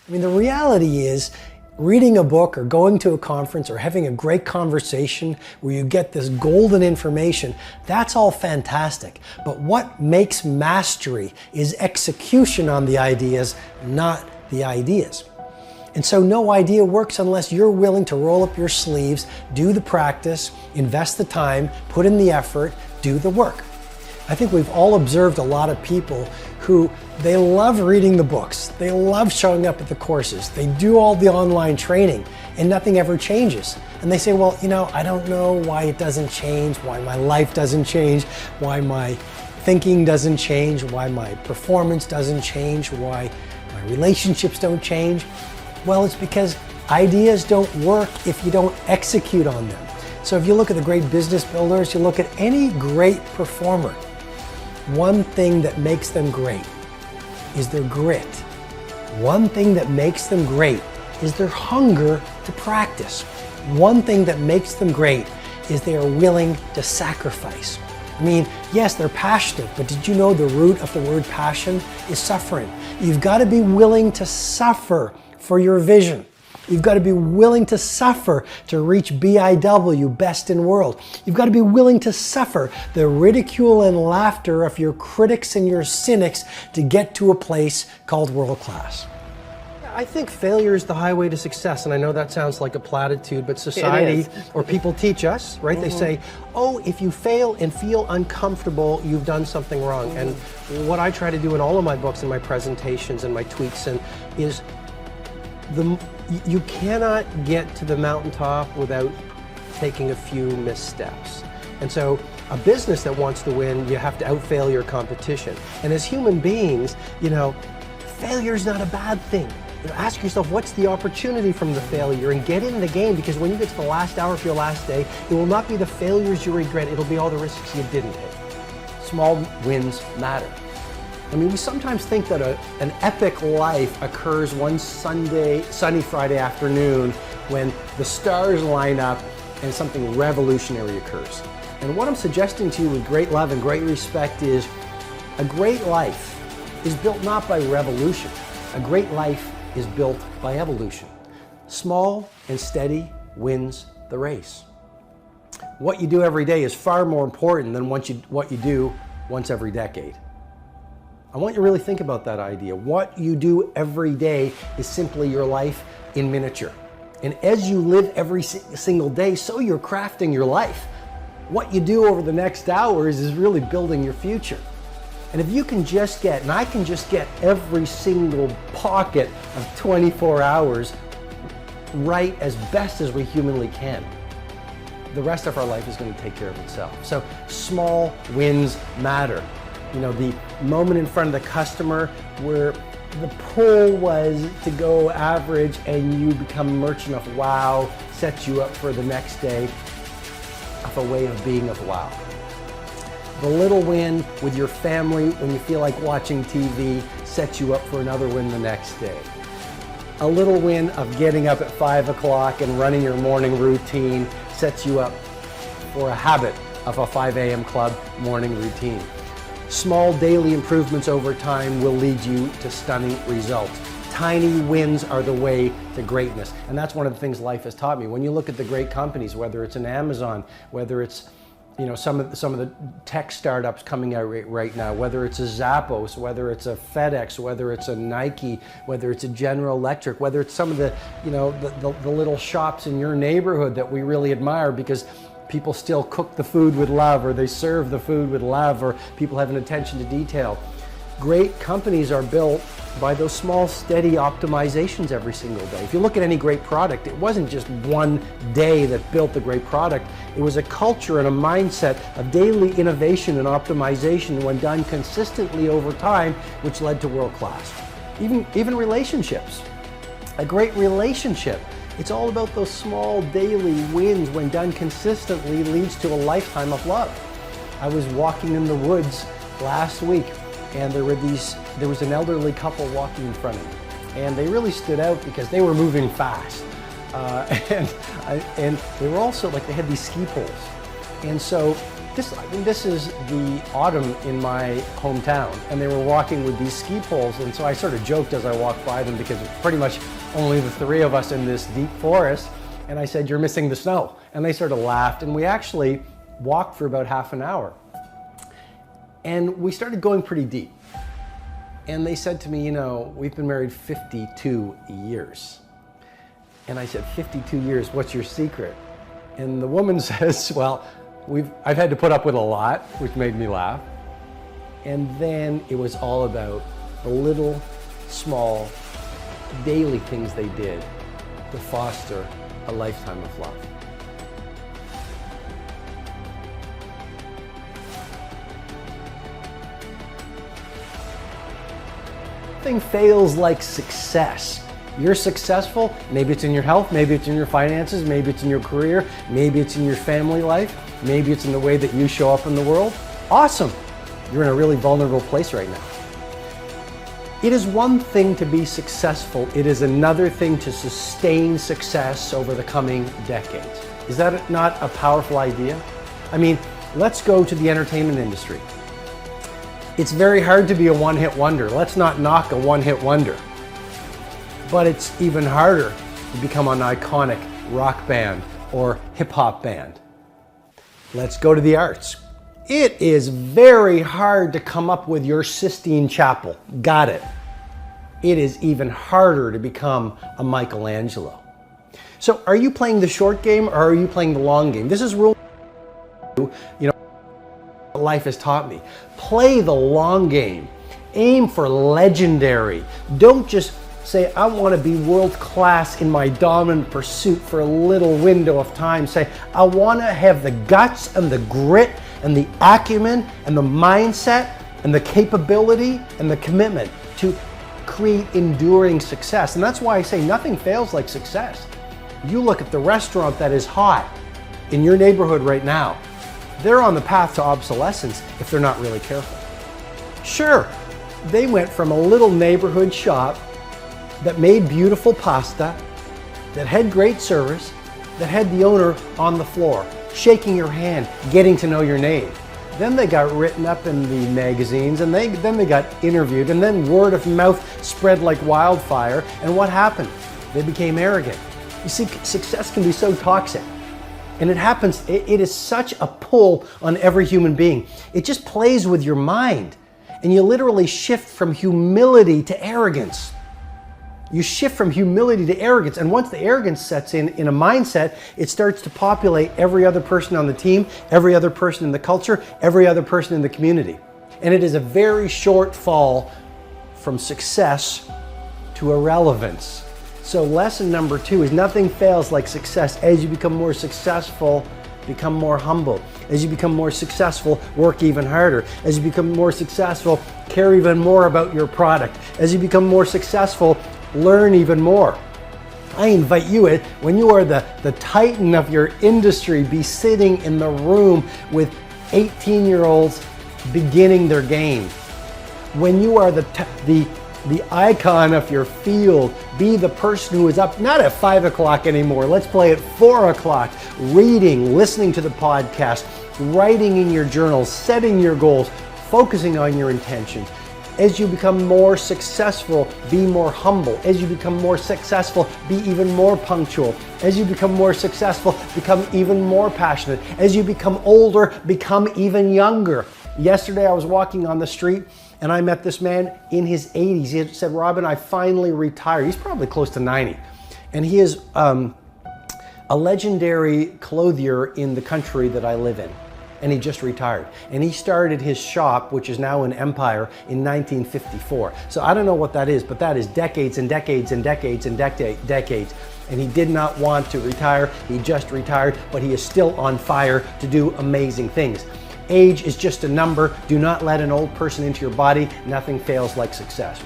I mean, the reality is, reading a book or going to a conference or having a great conversation where you get this golden information, that's all fantastic. But what makes mastery is execution on the ideas, not the ideas. And so no idea works unless you're willing to roll up your sleeves, do the practice, invest the time, put in the effort, do the work. I think we've all observed a lot of people who they love reading the books, they love showing up at the courses, they do all the online training, and nothing ever changes. And they say, well, you know, I don't know why it doesn't change, why my life doesn't change, why my thinking doesn't change, why my performance doesn't change, why my relationships don't change. Well, it's because ideas don't work if you don't execute on them. So if you look at the great business builders, you look at any great performer, one thing that makes them great is their grit. One thing that makes them great is their hunger to practice. One thing that makes them great is they are willing to sacrifice. I mean, yes, they're passionate, but did you know the root of the word passion is suffering? You've got to be willing to suffer for your vision. You've got to be willing to suffer to reach BIW, best in world. You've got to be willing to suffer the ridicule and laughter of your critics and your cynics to get to a place called world class. I think failure is the highway to success, and I know that sounds like a platitude, but society or people teach us, right? They say, oh, if you fail and feel uncomfortable, you've done something wrong. And what I try to do in all of my books and my presentations and my tweets is you cannot get to the mountaintop without taking a few missteps. And so a business that wants to win, you have to outfail your competition. And as human beings, you know, failure is not a bad thing. You know, ask yourself, what's the opportunity from the failure, and get in the game, because when you get to the last hour of your last day, it will not be the failures you regret, it'll be all the risks you didn't take. Small wins matter. I mean, we sometimes think that an epic life occurs one sunny Friday afternoon when the stars line up and something revolutionary occurs. And what I'm suggesting to you with great love and great respect is a great life is built not by revolution. A great life is built by evolution. Small and steady wins the race. What you do every day is far more important than what you do once every decade. I want you to really think about that idea. What you do every day is simply your life in miniature. And as you live every single day, so you're crafting your life. What you do over the next hours is really building your future. And if you can just get, and I can just get every single pocket of 24 hours right as best as we humanly can, the rest of our life is going to take care of itself. So small wins matter. You know, the moment in front of the customer where the pull was to go average and you become merchant of wow sets you up for the next day of a way of being of wow. The little win with your family when you feel like watching TV sets you up for another win the next day. A little win of getting up at 5 o'clock and running your morning routine sets you up for a habit of a 5 a.m. club morning routine. Small daily improvements over time will lead you to stunning results. Tiny wins are the way to greatness. And that's one of the things life has taught me. When you look at the great companies, whether it's an Amazon, whether it's some of the tech startups coming out right now, whether it's a Zappos, whether it's a FedEx, whether it's a Nike, whether it's a General Electric, whether it's some of the little shops in your neighborhood that we really admire because people still cook the food with love, or they serve the food with love, or people have an attention to detail. Great companies are built by those small, steady optimizations every single day. If you look at any great product, it wasn't just one day that built the great product. It was a culture and a mindset of daily innovation and optimization when done consistently over time, which led to world class. Even relationships. A great relationship, it's all about those small daily wins when done consistently leads to a lifetime of love. I was walking in the woods last week and there was an elderly couple walking in front of me. And they really stood out because they were moving fast. And they were also, like, they had these ski poles. And so This is the autumn in my hometown, and they were walking with these ski poles, and so I sort of joked as I walked by them because it's pretty much only the three of us in this deep forest, and I said, "You're missing the snow." And they sort of laughed, and we actually walked for about half an hour. And we started going pretty deep. And they said to me, "You know, we've been married 52 years. And I said, 52 years, what's your secret? And the woman says, "Well, I've had to put up with a lot," which made me laugh. And then it was all about the little, small, daily things they did to foster a lifetime of love. Nothing fails like success. You're successful, maybe it's in your health, maybe it's in your finances, maybe it's in your career, maybe it's in your family life, maybe it's in the way that you show up in the world. Awesome. You're in a really vulnerable place right now. It is one thing to be successful. It is another thing to sustain success over the coming decades. Is that not a powerful idea? I mean, let's go to the entertainment industry. It's very hard to be a one-hit wonder. Let's not knock a one-hit wonder. But it's even harder to become an iconic rock band or hip-hop band. Let's go to the arts. It is very hard to come up with your Sistine Chapel. Got it. It is even harder to become a Michelangelo. So are you playing the short game or are you playing the long game? This is rule, life has taught me. Play the long game. Aim for legendary. Don't just say, "I want to be world class in my dominant pursuit for a little window of time." Say, "I want to have the guts and the grit and the acumen and the mindset and the capability and the commitment to create enduring success." And that's why I say nothing fails like success. You look at the restaurant that is hot in your neighborhood right now. They're on the path to obsolescence if they're not really careful. Sure, they went from a little neighborhood shop that made beautiful pasta, that had great service, that had the owner on the floor, shaking your hand, getting to know your name. Then they got written up in the magazines, and then they got interviewed, and then word of mouth spread like wildfire. And what happened? They became arrogant. You see, success can be so toxic. And it happens, it is such a pull on every human being. It just plays with your mind. And you literally shift from humility to arrogance. You shift from humility to arrogance, and once the arrogance sets in a mindset, it starts to populate every other person on the team, every other person in the culture, every other person in the community. And it is a very short fall from success to irrelevance. So lesson number 2 is nothing fails like success. As you become more successful, become more humble. As you become more successful, work even harder. As you become more successful, care even more about your product. As you become more successful, learn even more. I invite you, when you are the titan of your industry, be sitting in the room with 18-year-olds beginning their game. When you are the icon of your field, be the person who is up not at 5 o'clock anymore. Let's play at 4 o'clock, reading, listening to the podcast, writing in your journals, setting your goals, focusing on your intentions. As you become more successful, be more humble. As you become more successful, be even more punctual. As you become more successful, become even more passionate. As you become older, become even younger. Yesterday I was walking on the street and I met this man in his 80s. He said, "Robin, I finally retired." He's probably close to 90. And he is a legendary clothier in the country that I live in. And he just retired. And he started his shop, which is now an empire, in 1954. So I don't know what that is, but that is decades and decades and decades and decades. And he did not want to retire. He just retired, but he is still on fire to do amazing things. Age is just a number. Do not let an old person into your body. Nothing fails like success.